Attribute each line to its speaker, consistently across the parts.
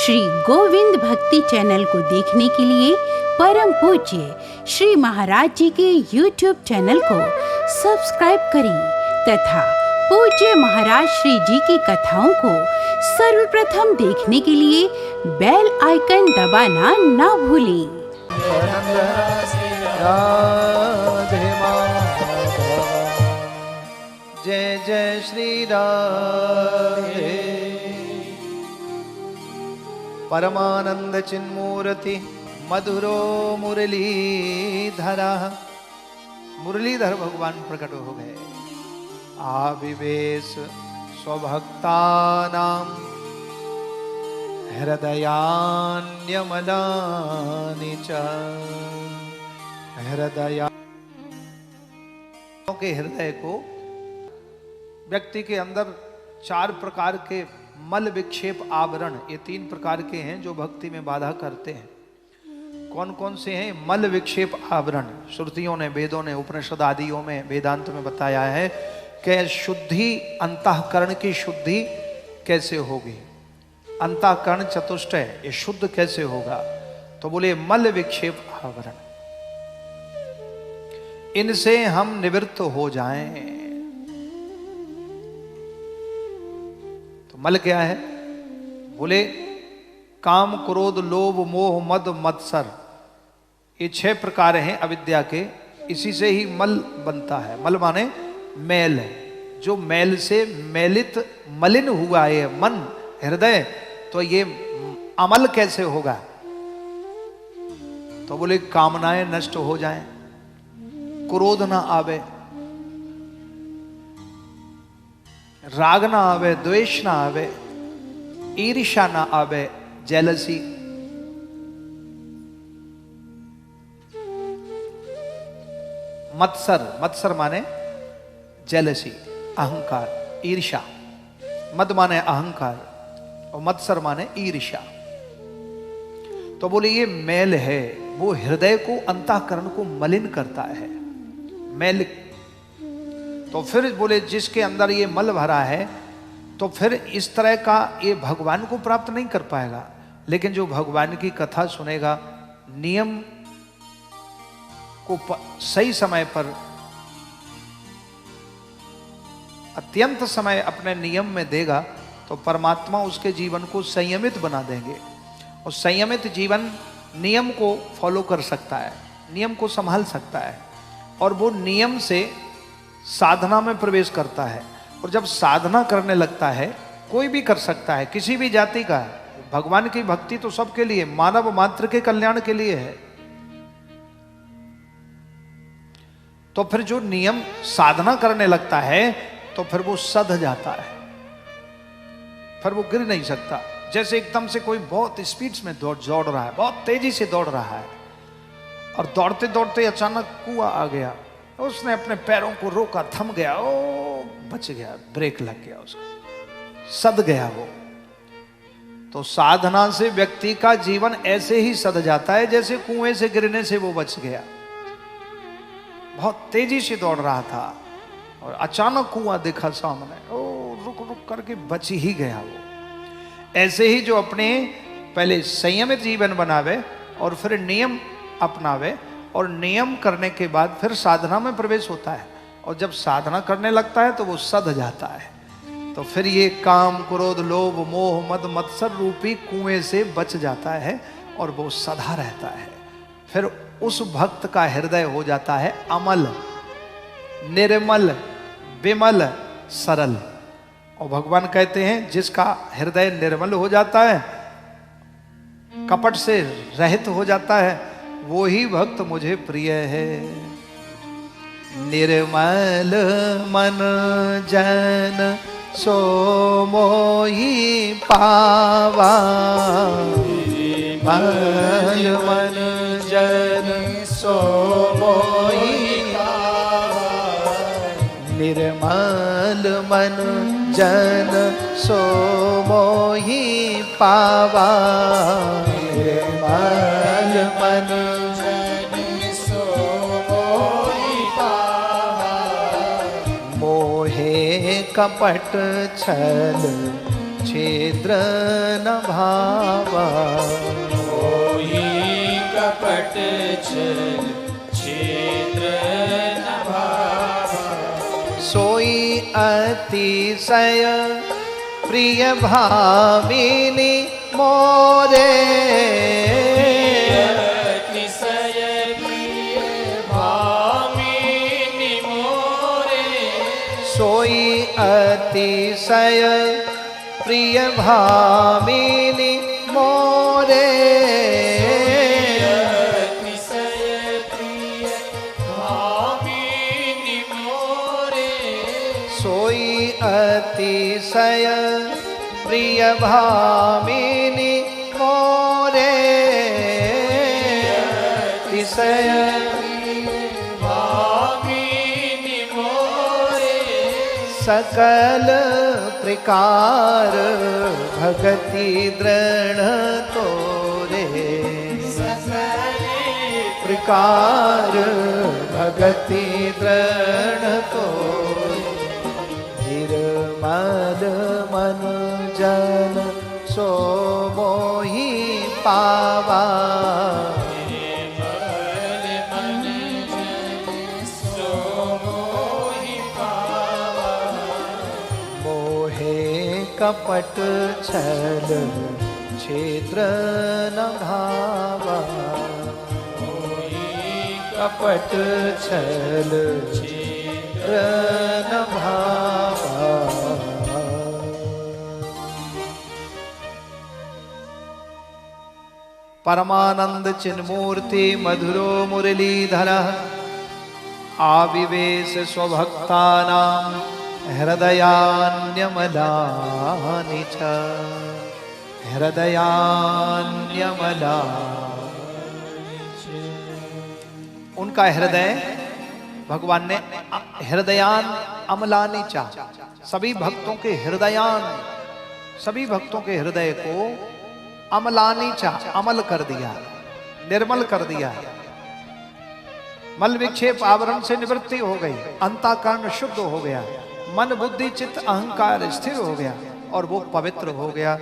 Speaker 1: श्री गोविंद भक्ति चैनल को देखने के लिए परम पूज्य श्री महाराज जी के YouTube चैनल को सब्सक्राइब करें तथा पूज्य महाराज श्री जी की कथाओं को सर्वप्रथम देखने के लिए बेल आइकन दबाना ना भूलें।
Speaker 2: जय जय श्री राधे। परमानंद चिन्मूर्ति मधुरो मुरलीधरा। मुरलीधर भगवान प्रकट हो गए। आविवेश स्वभक्तानां हृदयान्यमलानि च। के हृदय को व्यक्ति के अंदर 4 प्रकार के मल विक्षेप आवरण, ये 3 प्रकार के हैं जो भक्ति में बाधा करते हैं। कौन कौन से हैं? मल विक्षेप आवरण श्रुतियों ने, वेदों ने, उपनिषद आदियों में, वेदांत में बताया है कि शुद्धि, अंतःकरण की शुद्धि कैसे होगी, अंतःकरण चतुष्टय ये शुद्ध कैसे होगा। तो बोले मल विक्षेप आवरण, इनसे हम निवृत्त हो जाएं। मल क्या है? बोले काम, क्रोध, लोभ, मोह, मद, मत्सर, ये 6 प्रकार हैं अविद्या के। इसी से ही मल बनता है। मल माने मैल, जो मैल से मैलित मलिन हुआ है मन, हृदय, तो ये अमल कैसे होगा? तो बोले कामनाएं नष्ट हो जाएं, क्रोध ना आवे, राग ना आवे, द्वेष ना आवे, ईर्ष्या ना आवे, जेलसी, मत्सर, मत्सर माने जेलसी, अहंकार, ईर्ष्या। मद माने अहंकार और मत्सर माने ईर्ष्या। तो बोले ये मैल है, वो हृदय को, अंतःकरण को मलिन करता है, मैल। तो फिर बोले जिसके अंदर ये मल भरा है, तो फिर इस तरह का ये भगवान को प्राप्त नहीं कर पाएगा। लेकिन जो भगवान की कथा सुनेगा, नियम को सही समय पर, अत्यंत समय अपने नियम में देगा, तो परमात्मा उसके जीवन को संयमित बना देंगे। और संयमित जीवन नियम को फॉलो कर सकता है, नियम को संभाल सकता है, और वो नियम से साधना में प्रवेश करता है। और जब साधना करने लगता है, कोई भी कर सकता है, किसी भी जाति का है। भगवान की भक्ति तो सबके लिए, मानव मात्र के कल्याण के लिए है। तो फिर जो नियम साधना करने लगता है, तो फिर वो सध जाता है, फिर वो गिर नहीं सकता। जैसे एकदम से कोई बहुत स्पीड में दौड़ रहा है, बहुत तेजी से दौड़ रहा है, और दौड़ते दौड़ते अचानक कुआं आ गया, उसने अपने पैरों को रोका, थम गया, ओ बच गया, ब्रेक लग गया, उसका सद गया वो। तो साधना से व्यक्ति का जीवन ऐसे ही सद जाता है जैसे कुएं से गिरने से वो बच गया। बहुत तेजी से दौड़ रहा था और अचानक कुआं दिखा सामने, ओ रुक रुक करके बच ही गया वो। ऐसे ही जो अपने पहले संयमित जीवन बनावे और फिर नियम अपनावे, और नियम करने के बाद फिर साधना में प्रवेश होता है, और जब साधना करने लगता है तो वो सध जाता है। तो फिर ये काम, क्रोध, लोभ, मोह, मद, मत्सर रूपी कुएं से बच जाता है और वो सधा रहता है। फिर उस भक्त का हृदय हो जाता है अमल, निर्मल, विमल, सरल। और भगवान कहते हैं जिसका हृदय निर्मल हो जाता है, कपट से रहित हो जाता है, वो ही भक्त मुझे प्रिय है। निर्मल मन जन सो मोहि पावा। निर्मल मन जन सो मोहि पावा। निर्मल मन जन सो मोहि पावा। निर्मल मन जन सो मोहि पावा। मोहे कपट छल छेद्र न भावा।
Speaker 3: मोहि कपट छल छेद्र न भावा।
Speaker 2: सोई अतिशय प्रिय भामिनी मोरे।
Speaker 3: अतिशय प्रिय भामिनी मोरे।
Speaker 2: सोई अतिशय प्रिय भामिनी मोरे।
Speaker 3: अतिशय प्रिय भामिनी मोरे।
Speaker 2: सोई अतिशय प्रिय भामिनी मोरे। अतिशय
Speaker 3: भामिनी मोरे।
Speaker 2: सकल प्रकार भगति दृढ़ तोरे। प्रकार भगति दृढ़ तोरे। निर्मल मन जन सो मोहि पावा।
Speaker 3: निर्मल मन जन सो मोहि पावा।
Speaker 2: मोहे कपट छल छेद्र न भावा। कपट छल छेद्र न भावा। परमानंद चिन्मूर्ति मधुरो मुरलीधर आविवेश स्वभक्तानां हृदयान्यमलानि च। उनका हृदय भगवान ने हृदयान अमलानि चा, सभी भक्तों के हृदयान, सभी भक्तों के हृदय को अमलानि चा, अमल कर दिया, निर्मल कर दिया। मल विक्षेप आवरण से निवृत्ति हो गई, अंतःकरण शुद्ध हो गया, मन बुद्धि चित्त अहंकार स्थिर हो गया और वो पवित्र हो गया।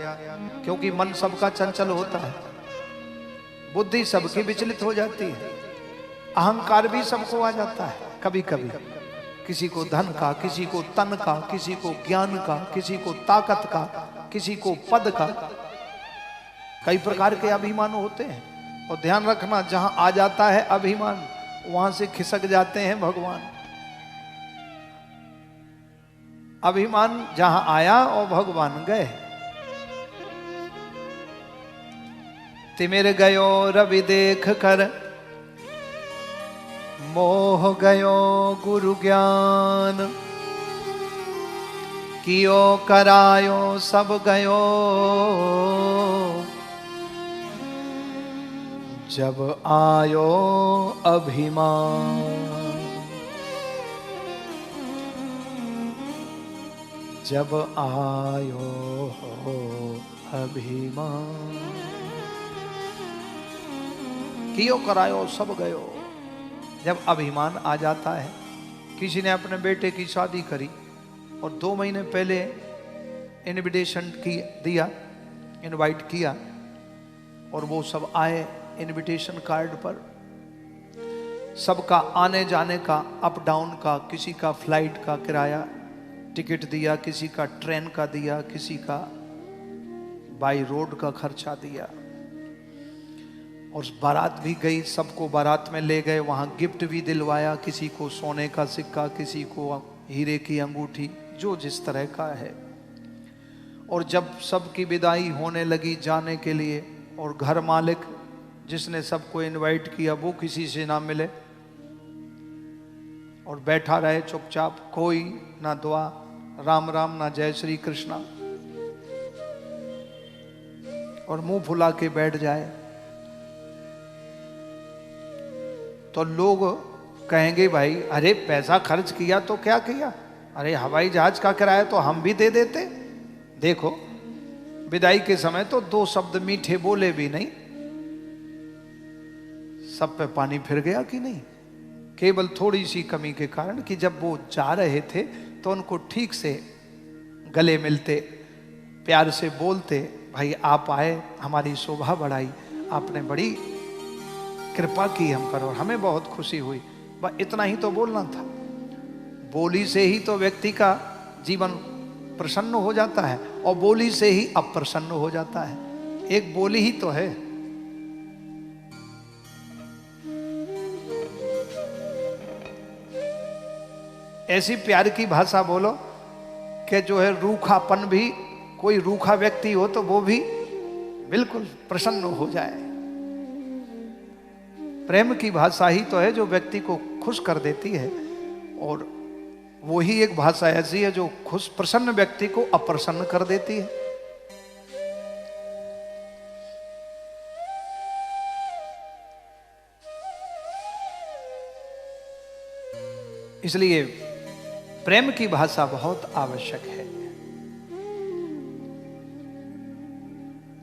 Speaker 2: क्योंकि मन सबका चंचल होता है, बुद्धि सबकी विचलित हो जाती है, अहंकार भी सबको आ जाता है कभी कभी। किसी को धन का, किसी को तन का, किसी को ज्ञान का, किसी को ताकत का, किसी को पद का, कई प्रकार के अभिमान होते हैं। और ध्यान रखना, जहां आ जाता है अभिमान वहां से खिसक जाते हैं भगवान। अभिमान जहां आया और भगवान गए। तिमिर गयो रवि देख कर, मोह गयो गुरु ज्ञान। कियो करायो सब गयो, जब आयो अभिमान। जब आयो हो अभिमान। कियो करायो सब गयो। जब अभिमान आ जाता है, किसी ने अपने बेटे की शादी करी और 2 महीने पहले इनविटेशन दिया, इनवाइट किया, और वो सब आए इनविटेशन कार्ड पर। सबका आने जाने का, अप डाउन का, किसी का फ्लाइट का किराया टिकट दिया, किसी का ट्रेन का दिया, किसी का बाई रोड का खर्चा दिया। और बारात भी गई, सबको बारात में ले गए, वहाँ गिफ्ट भी दिलवाया, किसी को सोने का सिक्का, किसी को हीरे की अंगूठी, जो जिस तरह का है। और जब सबकी विदाई होने लगी जाने के लिए, और घर मालिक जिसने सबको इनवाइट किया वो किसी से ना मिले और बैठा रहे चुपचाप, कोई ना दुआ राम राम ना जय श्री कृष्णा, और मुंह फुला के बैठ जाए, तो लोग कहेंगे भाई अरे पैसा खर्च किया तो क्या किया, अरे हवाई जहाज का किराया तो हम भी दे देते। देखो विदाई के समय तो 2 शब्द मीठे बोले भी नहीं, सब पे पानी फिर गया कि नहीं। केवल थोड़ी सी कमी के कारण कि जब वो जा रहे थे तो उनको ठीक से गले मिलते, प्यार से बोलते, भाई आप आए, हमारी शोभा बढ़ाई, आपने बड़ी कृपा की हम पर और हमें बहुत खुशी हुई, बस इतना ही तो बोलना था। बोली से ही तो व्यक्ति का जीवन प्रसन्न हो जाता है और बोली से ही अप्रसन्न हो जाता है। एक बोली ही तो है। ऐसी प्यार की भाषा बोलो कि जो है रूखापन भी, कोई रूखा व्यक्ति हो तो वो भी बिल्कुल प्रसन्न हो जाए। प्रेम की भाषा ही तो है जो व्यक्ति को खुश कर देती है, और वो ही एक भाषा ऐसी है जो खुश प्रसन्न व्यक्ति को अप्रसन्न कर देती है। इसलिए प्रेम की भाषा बहुत आवश्यक है।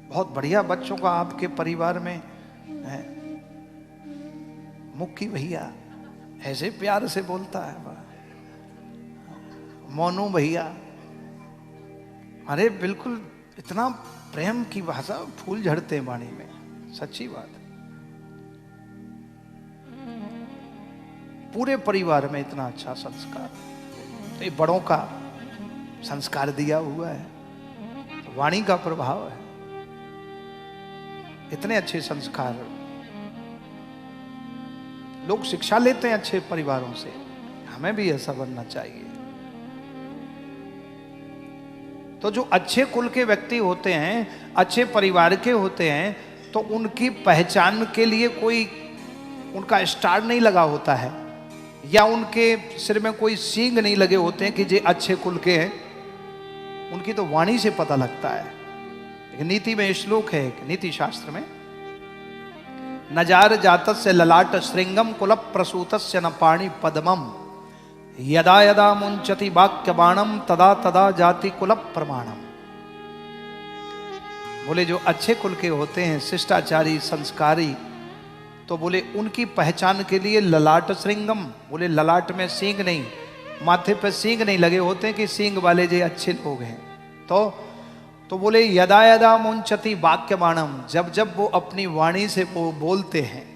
Speaker 2: बहुत बढ़िया बच्चों का आपके परिवार में है, मुक्की भैया ऐसे प्यार से बोलता है, मोनू भैया, अरे बिल्कुल इतना प्रेम की भाषा, फूल झड़ते हैं वाणी में, सच्ची बात है। पूरे परिवार में इतना अच्छा संस्कार, तो ये बड़ों का संस्कार दिया हुआ है, वाणी का प्रभाव है। इतने अच्छे संस्कार, लोग शिक्षा लेते हैं अच्छे परिवारों से, हमें भी ऐसा बनना चाहिए। तो जो अच्छे कुल के व्यक्ति होते हैं, अच्छे परिवार के होते हैं, तो उनकी पहचान के लिए कोई उनका स्टार नहीं लगा होता है, या उनके सिर में कोई सींग नहीं लगे होते हैं कि ये अच्छे कुल के हैं। उनकी तो वाणी से पता लगता है। एक नीति में श्लोक है, एक नीति शास्त्र में, नजार जातस्य ललाट श्रृंगम कुल प्रसूतस्य न पाणि पद्मम यदा यदा मुंचति वाक्य बाणम तदा तदा जाति कुल प्रमाणम। बोले जो अच्छे कुल के होते हैं, शिष्टाचारी, संस्कारी, तो बोले उनकी पहचान के लिए ललाट श्रृंगम, बोले ललाट में सींग नहीं, माथे पे सींग नहीं लगे होते हैं कि सींग वाले जो अच्छे लोग हैं। तो बोले यदा यदा मुंचति वाक्य बाणम, जब जब वो अपनी वाणी से वो बोलते हैं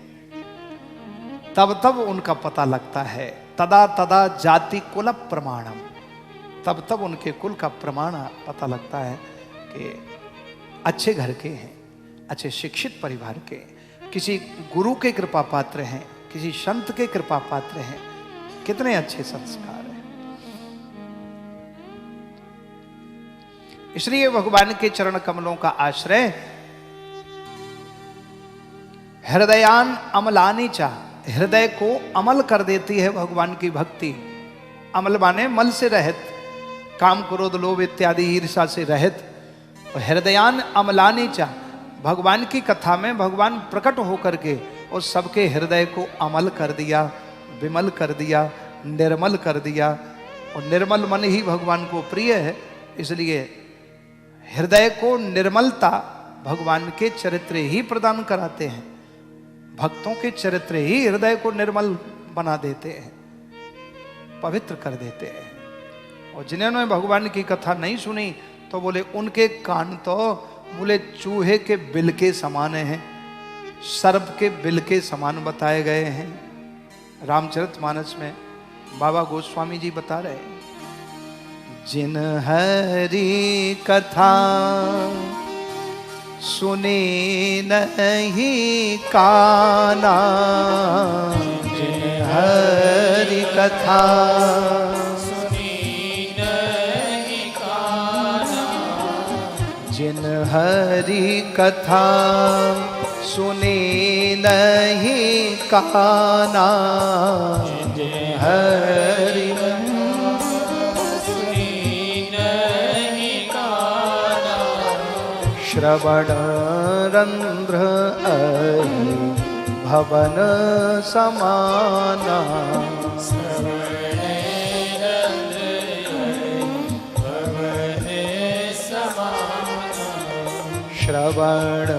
Speaker 2: तब तब उनका पता लगता है। तदा तदा जाति कुल प्रमाणम, तब तब उनके कुल का प्रमाण पता लगता है कि अच्छे घर के हैं, अच्छे शिक्षित परिवार के, किसी गुरु के कृपा पात्र हैं, किसी संत के कृपा पात्र हैं। कितने अच्छे संस्कार हैं। इसलिए भगवान के चरण कमलों का आश्रय हृदयान अमलानी चा, हृदय को अमल कर देती है भगवान की भक्ति। अमल माने मल से रहित, काम क्रोध लोभ इत्यादि ईर्षा से रहित। हृदयान अमलानी चा, भगवान की कथा में भगवान प्रकट होकर के और सबके हृदय को अमल कर दिया, विमल कर दिया, निर्मल कर दिया। और निर्मल मन ही भगवान को प्रिय है, इसलिए हृदय को निर्मलता भगवान के चरित्र ही प्रदान कराते हैं। भक्तों के चरित्र ही हृदय को निर्मल बना देते हैं, पवित्र कर देते हैं। और जिन्होंने भगवान की कथा नहीं सुनी तो बोले उनके कान तो बोले चूहे के बिल के समान हैं, सर्प के बिल के समान बताए गए हैं। रामचरितमानस में बाबा गोस्वामी जी बता रहे हैं, जिन हरि कथा सुने नहीं काना, जिन हरि कथा
Speaker 3: सुनी नहीं काना,
Speaker 2: जिन हरि कथा सुने नहीं काना, जिन हरि
Speaker 3: सुनी नहीं काना,
Speaker 2: श्रवण रंध्र अहि भवन समाना, श्रवण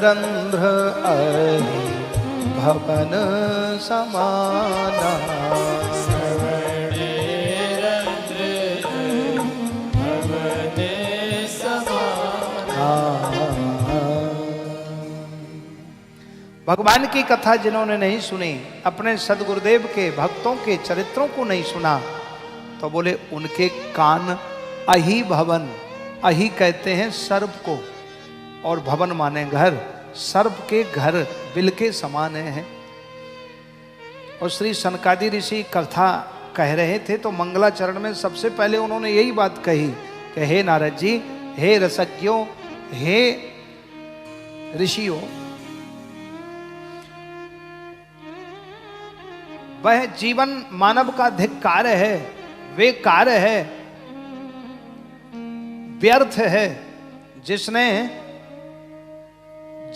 Speaker 2: रंध्र अहि भवन समाना,
Speaker 3: भवन समाना।
Speaker 2: भगवान की कथा जिन्होंने नहीं सुनी, अपने सदगुरुदेव के भक्तों के चरित्रों को नहीं सुना, तो बोले उनके कान अहि भवन, अहि कहते हैं सर्प को, और भवन माने घर, सर्प के घर बिल के समान हैं। और श्री सनकादि ऋषि कथा कह रहे थे तो मंगलाचरण में सबसे पहले उन्होंने यही बात कही कि हे नारद जी, हे रसज्ञों, हे ऋषियों, वह जीवन मानव का धिक्कार है, वे कार्य है, व्यर्थ है, जिसने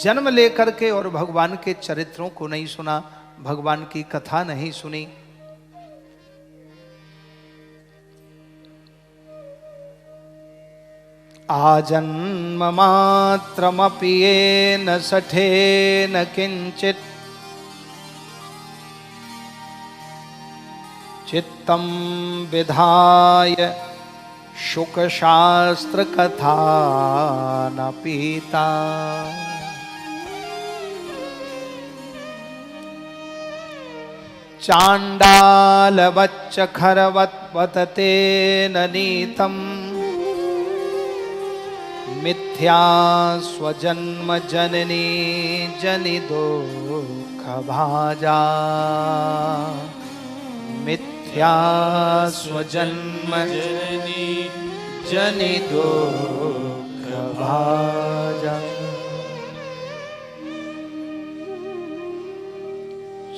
Speaker 2: जन्म लेकर के और भगवान के चरित्रों को नहीं सुना, भगवान की कथा नहीं सुनी। आजन्म मात्रमपि येन सठेन किंचित् चित्तं विधाय शुक शास्त्र कथा न पीता। चांडाल बच्च खरवत वतते न नीतम मिथ्या स्वजन्म जननी जनि दुख भाजा। मिथ्या स्वजन्म
Speaker 3: जननी
Speaker 2: जनि दुख भाजा।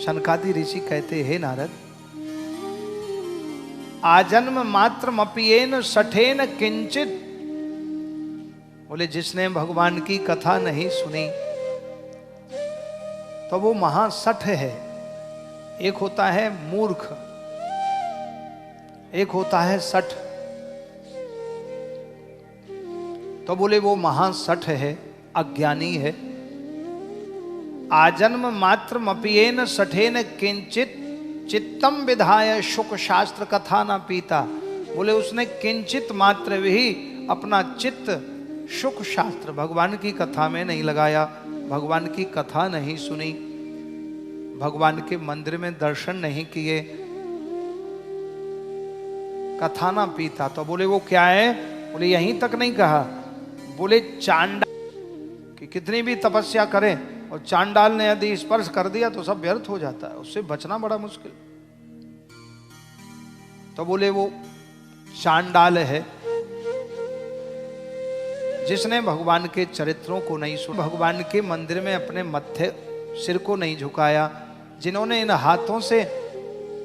Speaker 2: सनकादि ऋषि कहते हे नारद, आजन्म मात्र मपियेन सठेन किंचित, बोले जिसने भगवान की कथा नहीं सुनी तो वो महासठ है। एक होता है मूर्ख, एक होता है सठ, तो बोले वो महासठ है, अज्ञानी है। आजन्म मात्र मपियेन सठेन किंचित चित्तम विधाय शुक शास्त्र कथा न पीता, बोले उसने किंचित मात्र भी अपना चित्त शुक शास्त्र भगवान की कथा में नहीं लगाया, भगवान की कथा नहीं सुनी, भगवान के मंदिर में दर्शन नहीं किए, कथा ना पीता। तो बोले वो क्या है? बोले यहीं तक नहीं कहा, बोले चांडाल कि कितनी भी तपस्या करें और चांडाल ने यदि स्पर्श कर दिया तो सब व्यर्थ हो जाता है, उससे बचना बड़ा मुश्किल। तो बोले वो चांडाल है जिसने भगवान के चरित्रों को नहीं सुना, भगवान के मंदिर में अपने मत्थे सिर को नहीं झुकाया, जिन्होंने इन हाथों से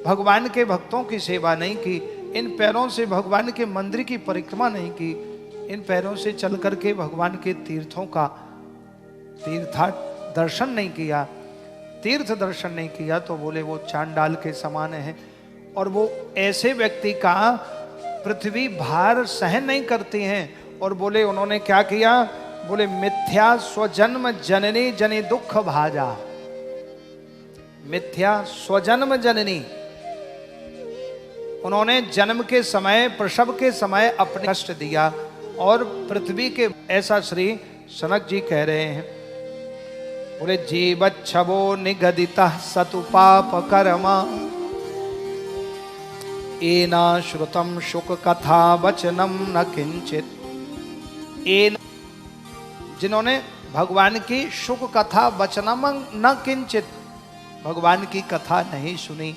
Speaker 2: भगवान के भक्तों की सेवा नहीं की, इन पैरों से भगवान के मंदिर की परिक्रमा नहीं की, इन पैरों से चल करके भगवान के तीर्थों का दर्शन नहीं किया, तीर्थ दर्शन नहीं किया, तो बोले वो चांडाल के समान है। और वो ऐसे व्यक्ति का पृथ्वी भार सहन नहीं करती हैं। और बोले उन्होंने क्या किया? बोले मिथ्या स्वजन्म जननी जनि दुख भाजा। मिथ्या स्वजन्म जननी, उन्होंने जन्म के समय, प्रसव के समय अपने कष्ट दिया। और पृथ्वी के, ऐसा श्री सनक जी कह रहे हैं, बोले जीवच्छवो निगदितः सतु पाप कर्मा एना श्रुतम शुक कथा वचनम न किंचित। जिन्होंने भगवान की शुक कथा वचनम न किंचित, भगवान की कथा नहीं सुनी।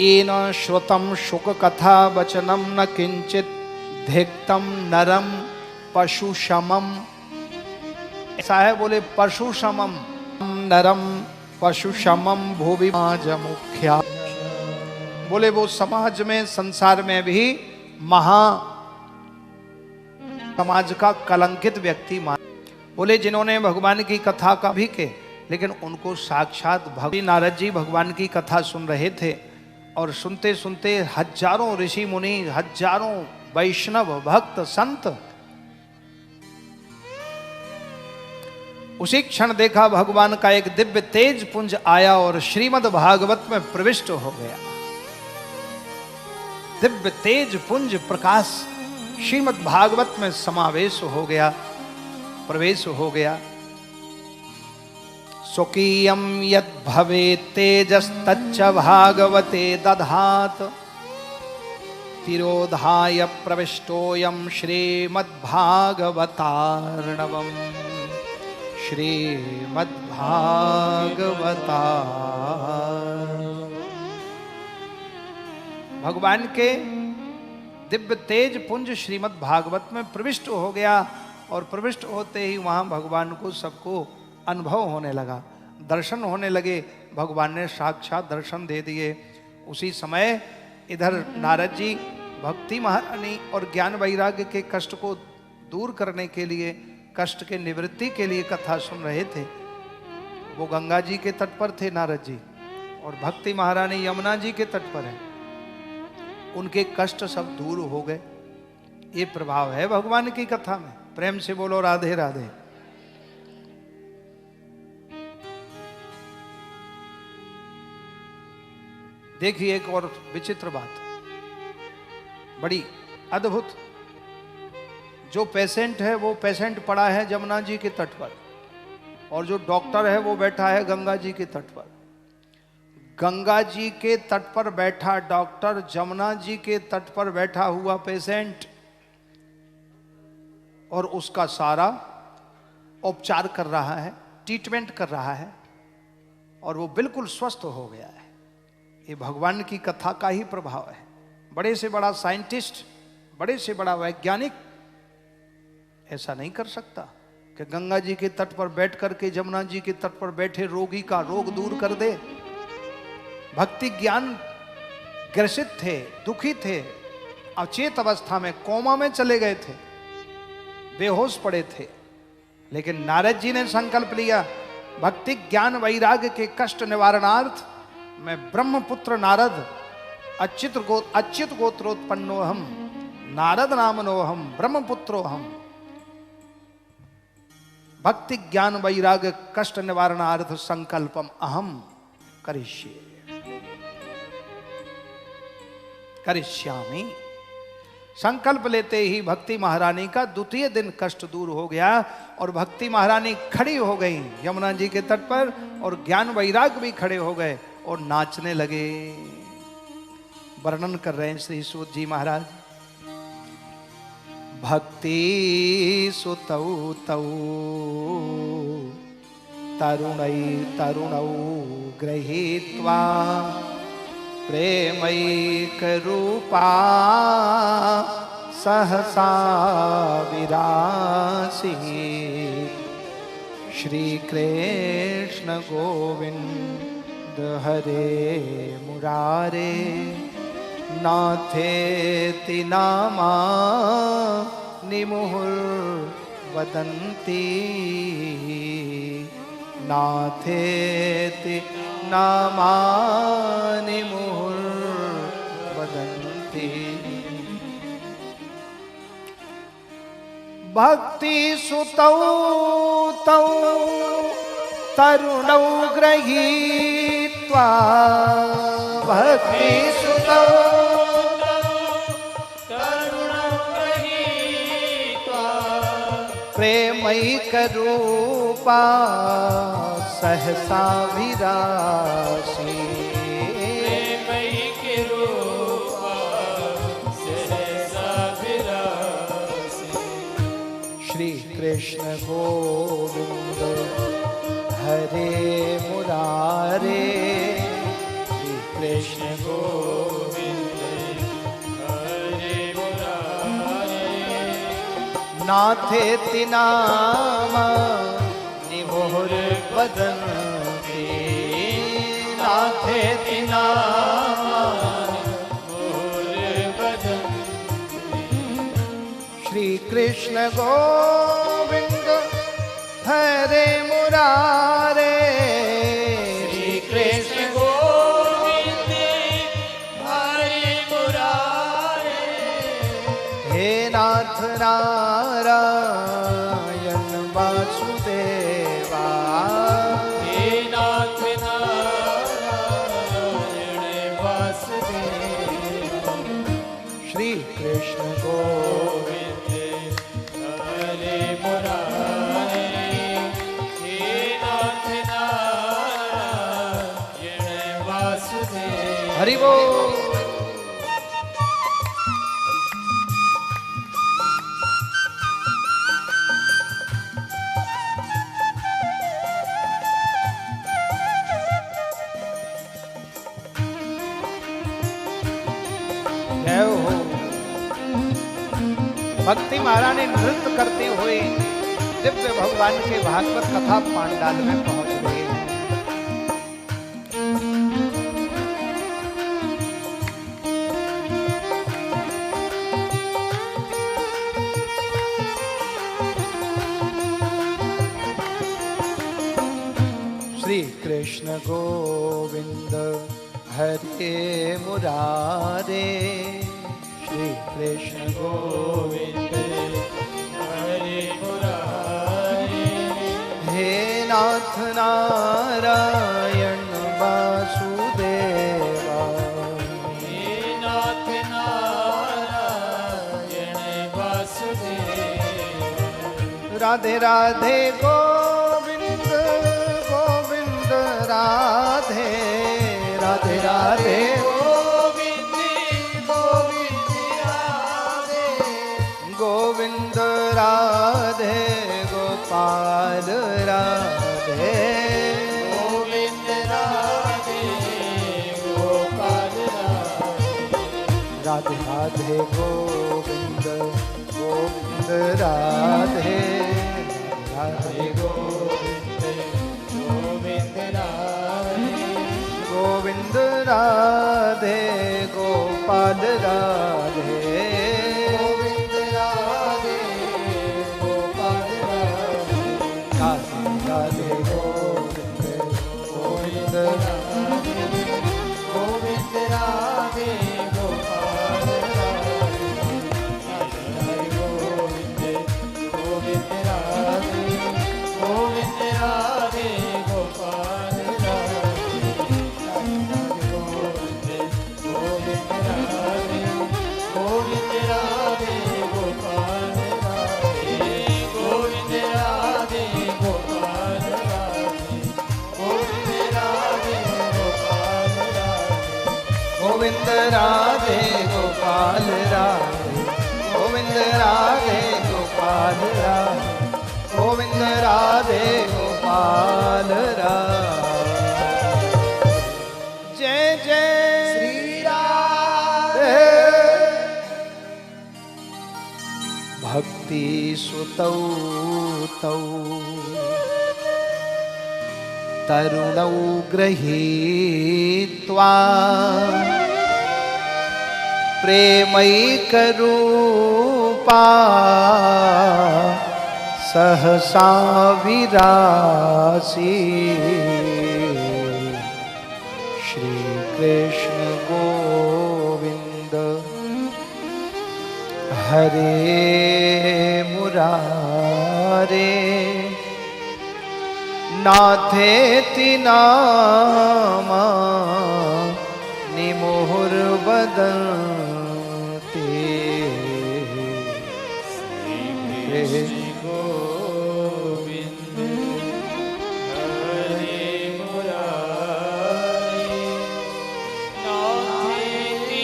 Speaker 2: एन श्रुतम शुक कथा वचनम न किंचित धिक्तम नरम पशु समम। ऐसा है, बोले पशु समम, नरम पशु समम भूवि समाज मुख्या। बोले वो समाज में, संसार में भी समाज का कलंकित व्यक्ति मान। बोले जिन्होंने भगवान की कथा का भी के, लेकिन उनको साक्षात भगवान नारद जी भगवान की कथा सुन रहे थे, और सुनते सुनते हजारों ऋषि मुनि, हजारों वैष्णव भक्त संत, उसी क्षण देखा भगवान का एक दिव्य तेज पुंज आया और श्रीमद् भागवत में प्रविष्ट हो गया। दिव्य तेज पुंज प्रकाश श्रीमद् भागवत में समावेश हो गया। प्रवेश हो गया। स्वकीयं यद भवेत् तेजस्तच्च भागवते दधात, तिरोधाय प्रविष्टोऽयं श्रीमद्भागवतार्णवम्। श्रीमद्भागवतार्णवम्। भगवान के दिव्य तेज पुंज श्रीमद् भागवत में प्रविष्ट हो गया और प्रविष्ट होते ही वहां भगवान को सबको अनुभव होने लगा, दर्शन होने लगे। भगवान ने साक्षात दर्शन दे दिए। उसी समय इधर नारद जी भक्ति महारानी और ज्ञान वैराग्य के कष्ट को दूर करने के लिए, कष्ट के निवृत्ति के लिए कथा सुन रहे थे। वो गंगा जी के तट पर थे नारद जी, और भक्ति महारानी यमुना जी के तट पर है। उनके कष्ट सब दूर हो गए। ये प्रभाव है भगवान की कथा में। प्रेम से बोलो राधे राधे। देखिए एक और विचित्र बात, बड़ी अद्भुत। जो पेशेंट है वो पेशेंट पड़ा है जमुना जी के तट पर, और जो डॉक्टर है वो बैठा है गंगा जी के तट पर। गंगा जी के तट पर बैठा डॉक्टर, जमुना जी के तट पर बैठा हुआ पेशेंट, और उसका सारा उपचार कर रहा है, ट्रीटमेंट कर रहा है, और वो बिल्कुल स्वस्थ हो गया है। ये भगवान की कथा का ही प्रभाव है। बड़े से बड़ा साइंटिस्ट, बड़े से बड़ा वैज्ञानिक ऐसा नहीं कर सकता कि गंगा जी के तट पर बैठ करके जमुना जी के तट पर बैठे रोगी का रोग दूर कर दे। भक्ति ज्ञान ग्रसित थे, दुखी थे, अचेत अवस्था में कोमा में चले गए थे, बेहोश पड़े थे। लेकिन नारद जी ने संकल्प लिया, भक्ति ज्ञान वैराग्य के कष्ट निवारणार्थ मैं ब्रह्मपुत्र नारद, अच्युत गोत्रोत्पन्नो हम, नारद नामनो हम, ब्रह्मपुत्रो हम, भक्ति ज्ञान वैराग्य कष्ट निवारणार्थ संकल्पम अहम करिष्यामि। संकल्प लेते ही भक्ति महारानी का द्वितीय दिन कष्ट दूर हो गया, और भक्ति महारानी खड़ी हो गई यमुना जी के तट पर, और ज्ञान वैराग्य भी खड़े हो गए और नाचने लगे। वर्णन कर रहे हैं श्री सूत जी महाराज। भक्ति सुतौ तौ तरुणौ गृहीत्वा प्रेमैकरूपा सहसा विरासी श्रीकृष्ण गोविंद हरे मुरारे नाथेति नामा निमुहुर्वदन्ति नाथेति नामानि मुहुर्वदन्ति। भक्ति सुतौ तौ तरुणौ गृहीत्वा भक्ति सुतौ प्रेमैकरूपा सहसा विरासी श्री कृष्ण गोविंद हरे मुरारे श्री कृष्ण गोविंद हरे मुरारे नाथेति नाम निमुहुर्वदन्ति नाथेति नाम श्री कृष्ण गोविंद हरे मुरारे श्री कृष्ण गोविंद हरे मुरारे हे नाथ नारायण वासुदेवा हे नाथ नारायण वासुदेवा श्री कृष्ण गोविंद हरे मुरारे हरि बोल। जय हो। भक्ति महारानी नृत्य करते हुए दिव्य भगवान के भागवत कथा पांडाल में पहुंच गए। श्री कृष्ण गोविंद हरे मुरारे, श्री कृष्ण गोविंद
Speaker 3: हरे मुरारे,
Speaker 2: हे नाथ नारायण वासुदेवा,
Speaker 3: हे नाथ नारायण वासुदेव।
Speaker 2: राधे राधे गोविंद गोविंद राधे, राधे राधे
Speaker 3: गोविंद गोविंद राधे,
Speaker 2: गोविंद राधे गोपाल राधे,
Speaker 3: गोविंद राधे गोपाल
Speaker 2: राधे
Speaker 3: राधे,
Speaker 2: राधे गोविंद गोविंद राधे, राधे
Speaker 3: गोविंद गोविंद राधे,
Speaker 2: गोविंद राधे गोपाल राधे,
Speaker 3: गोविंद राधे गोपाल राधे,
Speaker 2: राधे राधे गोविंद गोविंद
Speaker 3: राधे, गोविंद राधे गोपाल राधे, राधे गोविंद गोविंद राधे, गोविंद राधे गोपाल राधे, राधे गोविंद गोविंद राधे, गोविंद राधे गोपाल राधे, गोविंद राधे गोपाल राधे, गोविंद राधे गोपाल राधे,
Speaker 2: गोविंद राधे गोपाल राधे, गोविंद राधे गोपाल राधे, गोविंद राधे गोपाल राधे। जय जय श्री राधे। भक्ति सुतौ तौ तरुणौ गृहीत्वा प्रेमैकरूपा सहसा विरासी, श्री कृष्ण गोविंद हरे मुरारे, नाथेति नामा निमुहुर्वदन्ति,
Speaker 3: श्री गोविंद हरे मुरारे, नाथेति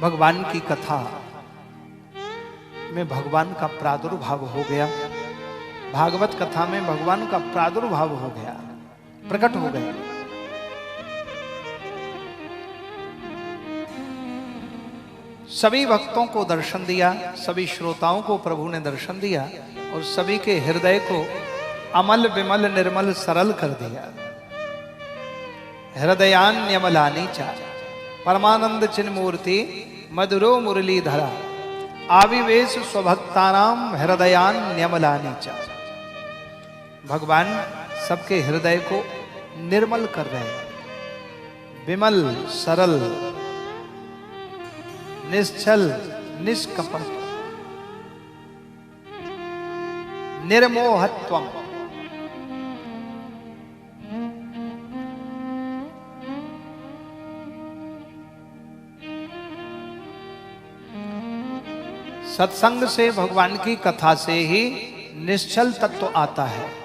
Speaker 2: भगवान की कथा में भगवान का प्रादुर्भाव हो गया। भागवत कथा में भगवान का प्रादुर्भाव हो गया, प्रकट हो गया। सभी भक्तों को दर्शन दिया, सभी श्रोताओं को प्रभु ने दर्शन दिया और सभी के हृदय को अमल विमल निर्मल सरल कर दिया। हृदयान्यमलानी चा परमानंद चिन्मूर्ति मधुरो मुरलीधरा, आविवेश स्वभक्तानाम हृदयान्यमलानी चा। भगवान सबके हृदय को निर्मल कर रहे हैं, विमल सरल निश्चल निष्कपट निर्मोहत्वम। सत्संग से, भगवान की कथा से ही निश्चल तत्व आता है।